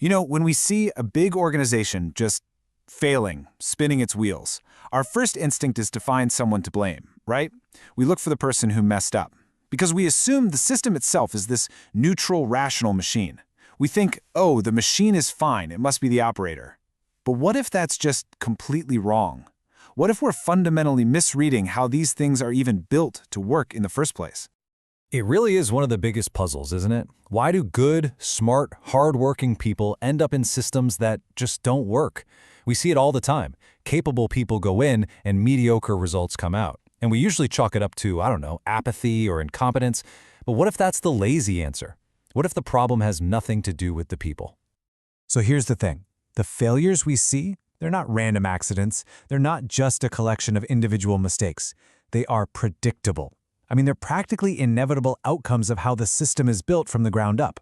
When we see a big organization just failing, spinning its wheels, our first instinct is to find someone to blame, right? We look for the person who messed up, because we assume the system itself is this neutral, rational machine. We think, oh, the machine is fine, it must be the operator. But what if that's just completely wrong? What if we're fundamentally misreading how these things are even built to work in the first place? It really is one of the biggest puzzles, isn't it? Why do good, smart, hard-working people end up in systems that just don't work? We see it all the time. Capable people go in and mediocre results come out. And we usually chalk it up to, apathy or incompetence. But what if that's the lazy answer? What if the problem has nothing to do with the people? So here's the thing. The failures we see, they're not random accidents. They're not just a collection of individual mistakes. They are predictable. They're practically inevitable outcomes of how the system is built from the ground up.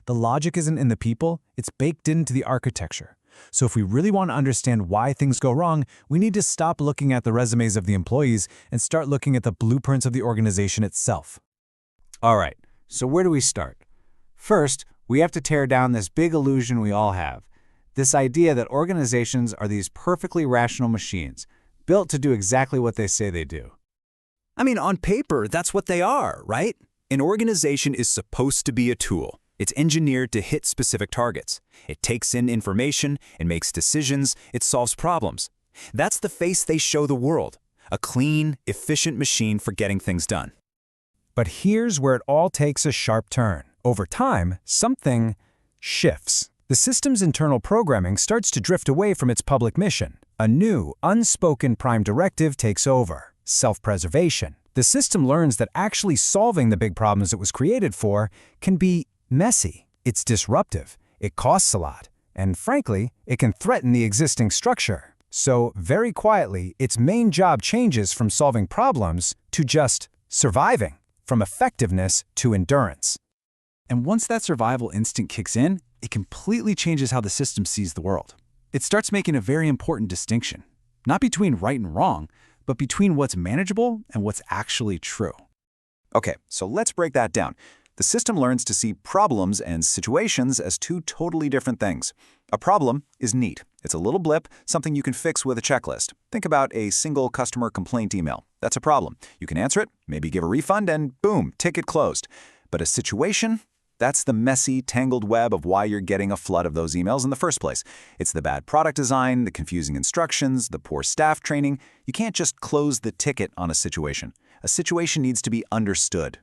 The logic isn't in the people, it's baked into the architecture. So if we really want to understand why things go wrong, we need to stop looking at the resumes of the employees and start looking at the blueprints of the organization itself. All right, so where do we start? First, we have to tear down this big illusion we all have. This idea that organizations are these perfectly rational machines, built to do exactly what they say they do. On paper, that's what they are, right? An organization is supposed to be a tool. It's engineered to hit specific targets. It takes in information, it makes decisions, it solves problems. That's the face they show the world, a clean, efficient machine for getting things done. But here's where it all takes a sharp turn. Over time, something shifts. The system's internal programming starts to drift away from its public mission. A new, unspoken prime directive takes over. Self-preservation. The system learns that actually solving the big problems it was created for can be messy. It's disruptive. It costs a lot. And frankly, it can threaten the existing structure. So, very quietly, its main job changes from solving problems to just surviving, from effectiveness to endurance. And once that survival instinct kicks in, it completely changes how the system sees the world. It starts making a very important distinction, not between right and wrong, but between what's manageable and what's actually true. Okay, so let's break that down. The system learns to see problems and situations as two totally different things. A problem is neat. It's a little blip, something you can fix with a checklist. Think about a single customer complaint email. That's a problem. You can answer it, maybe give a refund, and boom, ticket closed. But a situation? That's the messy, tangled web of why you're getting a flood of those emails in the first place. It's the bad product design, the confusing instructions, the poor staff training. You can't just close the ticket on a situation. A situation needs to be understood.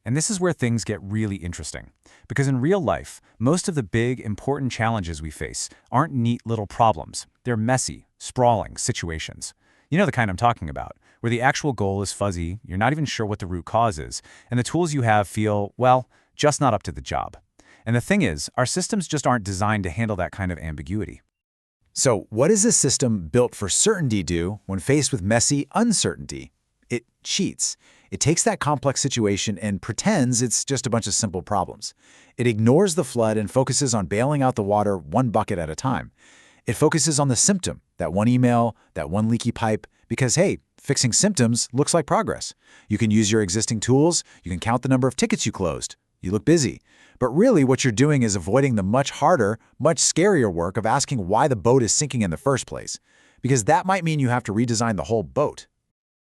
And this is where things get really interesting. Because in real life, most of the big, important challenges we face aren't neat little problems. They're messy, sprawling situations. You know the kind I'm talking about, where the actual goal is fuzzy, you're not even sure what the root cause is, and the tools you have feel, just not up to the job. And the thing is, our systems just aren't designed to handle that kind of ambiguity. So what does a system built for certainty do when faced with messy uncertainty? It cheats. It takes that complex situation and pretends it's just a bunch of simple problems. It ignores the flood and focuses on bailing out the water one bucket at a time. It focuses on the symptom, that one email, that one leaky pipe, because hey, fixing symptoms looks like progress. You can use your existing tools, you can count the number of tickets you closed. You look busy. But really what you're doing is avoiding the much harder, much scarier work of asking why the boat is sinking in the first place. Because that might mean you have to redesign the whole boat.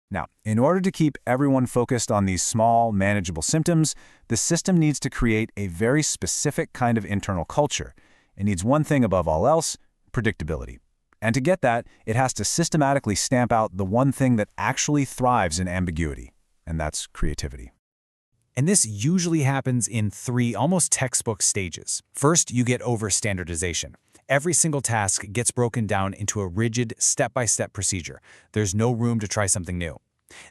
Now, in order to keep everyone focused on these small, manageable symptoms, the system needs to create a very specific kind of internal culture. It needs one thing above all else, predictability. And to get that, it has to systematically stamp out the one thing that actually thrives in ambiguity, and that's creativity. And this usually happens in 3 almost textbook stages. First, you get over standardization. Every single task gets broken down into a rigid, step-by-step procedure. There's no room to try something new.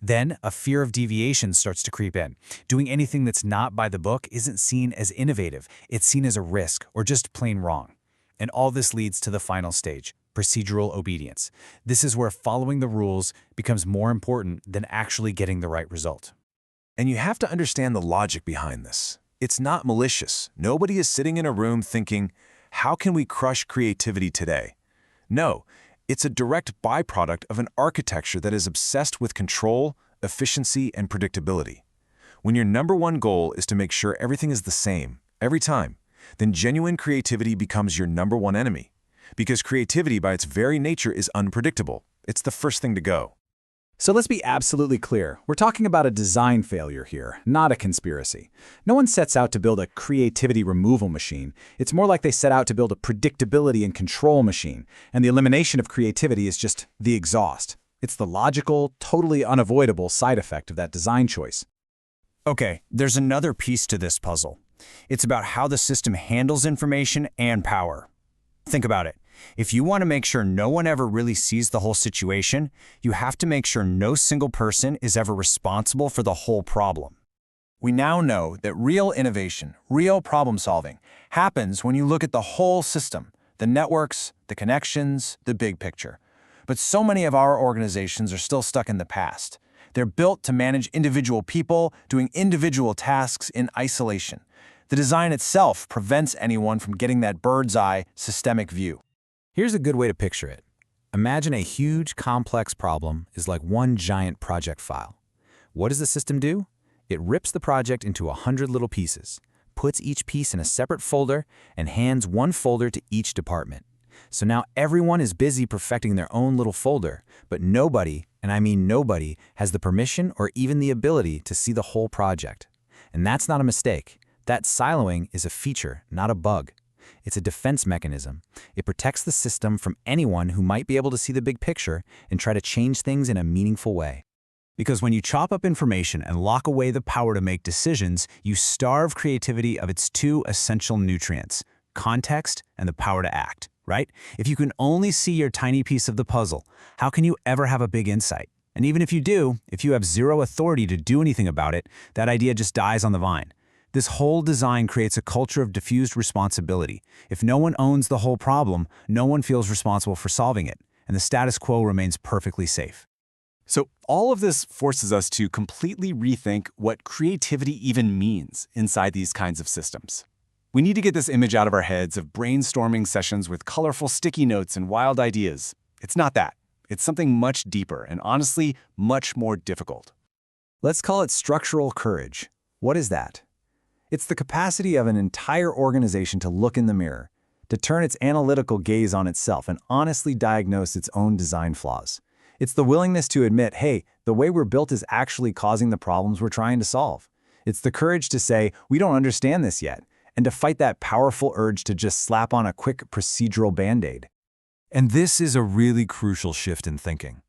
Then, a fear of deviation starts to creep in. Doing anything that's not by the book isn't seen as innovative. It's seen as a risk or just plain wrong. And all this leads to the final stage, procedural obedience. This is where following the rules becomes more important than actually getting the right result. And you have to understand the logic behind this. It's not malicious. Nobody is sitting in a room thinking, how can we crush creativity today? No, it's a direct byproduct of an architecture that is obsessed with control, efficiency, and predictability. When your number one goal is to make sure everything is the same, every time, then genuine creativity becomes your #1 enemy. Because creativity by its very nature is unpredictable. It's the first thing to go. So let's be absolutely clear. We're talking about a design failure here, not a conspiracy. No one sets out to build a creativity removal machine. It's more like they set out to build a predictability and control machine, and the elimination of creativity is just the exhaust. It's the logical, totally unavoidable side effect of that design choice. Okay, there's another piece to this puzzle. It's about how the system handles information and power. Think about it. If you want to make sure no one ever really sees the whole situation, you have to make sure no single person is ever responsible for the whole problem. We now know that real innovation, real problem solving, happens when you look at the whole system, the networks, the connections, the big picture. But so many of our organizations are still stuck in the past. They're built to manage individual people doing individual tasks in isolation. The design itself prevents anyone from getting that bird's-eye, systemic view. Here's a good way to picture it. Imagine a huge, complex problem is like one giant project file. What does the system do? It rips the project into 100 little pieces, puts each piece in a separate folder, and hands one folder to each department. So now everyone is busy perfecting their own little folder, but nobody, and I mean nobody, has the permission or even the ability to see the whole project. And that's not a mistake. That siloing is a feature, not a bug. It's a defense mechanism. It protects the system from anyone who might be able to see the big picture and try to change things in a meaningful way. Because when you chop up information and lock away the power to make decisions, you starve creativity of its two essential nutrients, context and the power to act, right? If you can only see your tiny piece of the puzzle, how can you ever have a big insight? And even if you do, if you have zero authority to do anything about it, that idea just dies on the vine. This whole design creates a culture of diffused responsibility. If no one owns the whole problem, no one feels responsible for solving it, and the status quo remains perfectly safe. So all of this forces us to completely rethink what creativity even means inside these kinds of systems. We need to get this image out of our heads of brainstorming sessions with colorful sticky notes and wild ideas. It's not that. It's something much deeper and honestly much more difficult. Let's call it structural courage. What is that? It's the capacity of an entire organization to look in the mirror, to turn its analytical gaze on itself and honestly diagnose its own design flaws. It's the willingness to admit, hey, the way we're built is actually causing the problems we're trying to solve. It's the courage to say, we don't understand this yet, and to fight that powerful urge to just slap on a quick procedural band-aid. And this is a really crucial shift in thinking.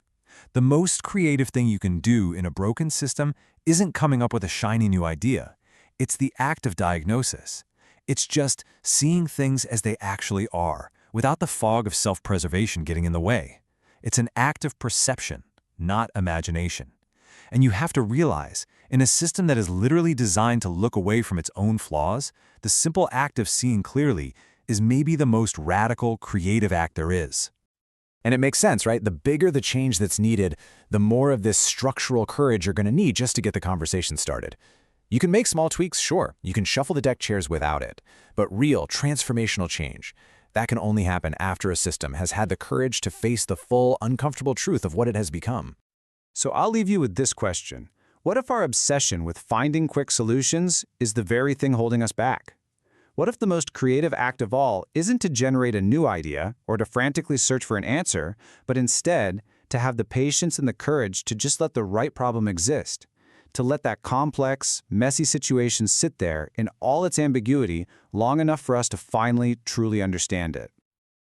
The most creative thing you can do in a broken system isn't coming up with a shiny new idea. It's the act of diagnosis. It's just seeing things as they actually are, without the fog of self-preservation getting in the way. It's an act of perception, not imagination. And you have to realize, in a system that is literally designed to look away from its own flaws, the simple act of seeing clearly is maybe the most radical, creative act there is. And it makes sense, right? The bigger the change that's needed, the more of this structural courage you're going to need just to get the conversation started. You can make small tweaks, sure. You can shuffle the deck chairs without it. But real, transformational change, that can only happen after a system has had the courage to face the full, uncomfortable truth of what it has become. So I'll leave you with this question. What if our obsession with finding quick solutions is the very thing holding us back? What if the most creative act of all isn't to generate a new idea or to frantically search for an answer, but instead to have the patience and the courage to just let the right problem exist? To let that complex, messy situation sit there in all its ambiguity long enough for us to finally, truly understand it.